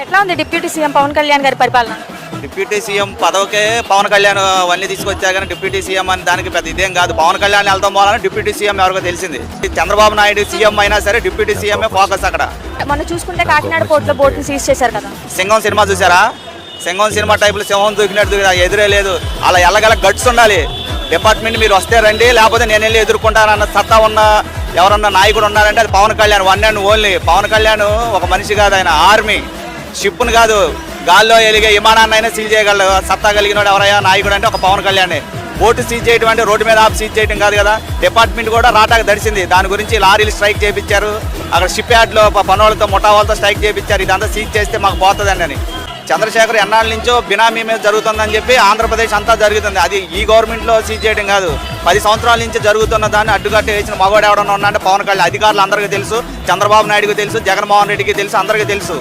ఎట్లా ఉంది deputy CM Pawan Kalyan గారి పరిపాలన? డిప్యూటీ సీఎం పదవికే పవన్ కళ్యాణ్ అవన్నీ తీసుకొచ్చా కానీ డిప్యూటీ సీఎం అని దానికి పెద్ద ఇదేం కాదు. పవన్ కళ్యాణ్ వెళ్తాం పోవాలని డిప్యూటీ సీఎం ఎవరికో తెలిసింది. చంద్రబాబు నాయుడు సీఎం అయినా సరే డిప్యూటీ సీఎంఏ ఫోకస్ అక్కడ. మనం చూసుకుంటే కాకినాడ పోర్టులో బోట్ని సీజ్ చేశారు కదా. సింగం సినిమా చూసారా? సింగం సినిమా టైపులో సింహం దూకినట్టు ఎదురే లేదు. అలా ఎల్లగల గట్స్ ఉండాలి. డిపార్ట్మెంట్ మీరు వస్తే రండి, లేకపోతే నేను వెళ్ళి ఎదుర్కొంటానన్న సత్తా ఉన్న ఎవరన్నా నాయకుడు ఉన్నారంటే అది Pawan Kalyan. One and only Pawan Kalyan ఒక మనిషి కాదు, ఆయన ఆర్మీ. షిప్ను కాదు, గాల్లో ఎలిగే విమానాన్ని అయినా సీజ్ చేయగలరు. సత్తా కలిగిన ఎవరయ్యా నాయకుడు అంటే ఒక పవన్ కళ్యాణ్. బోటు సీజ్ చేయడం అంటే రోడ్డు మీద ఆఫ్ సీజ్ చేయడం కాదు కదా. డిపార్ట్మెంట్ కూడా రాటాకు దడిసింది. దాని గురించి లారీలు స్ట్రైక్ చేయించారు. అక్కడ షిప్ యార్డ్లో పనులతో ముఠా వాళ్ళతో స్ట్రైక్ చేయించారు. ఇదంతా సీజ్ చేస్తే మాకు పోతుందండి అని. చంద్రశేఖర్ ఎన్నాళ్ళ నుంచో బినామీ మీద జరుగుతుందని చెప్పి ఆంధ్రప్రదేశ్ అంతా జరుగుతుంది. అది ఈ గవర్నమెంట్లో సీజ్ చేయడం కాదు, 10 సంవత్సరాల నుంచి జరుగుతున్న దాన్ని అడ్డుకట్ట వేసిన మగవాడు ఎవడన్నా ఉన్నాడంటే పవన్ కళ్యాణ్. అధికారులు అందరికీ తెలుసు, చంద్రబాబు నాయుడుకి తెలుసు, జగన్మోహన్ రెడ్డికి తెలుసు, అందరికీ తెలుసు.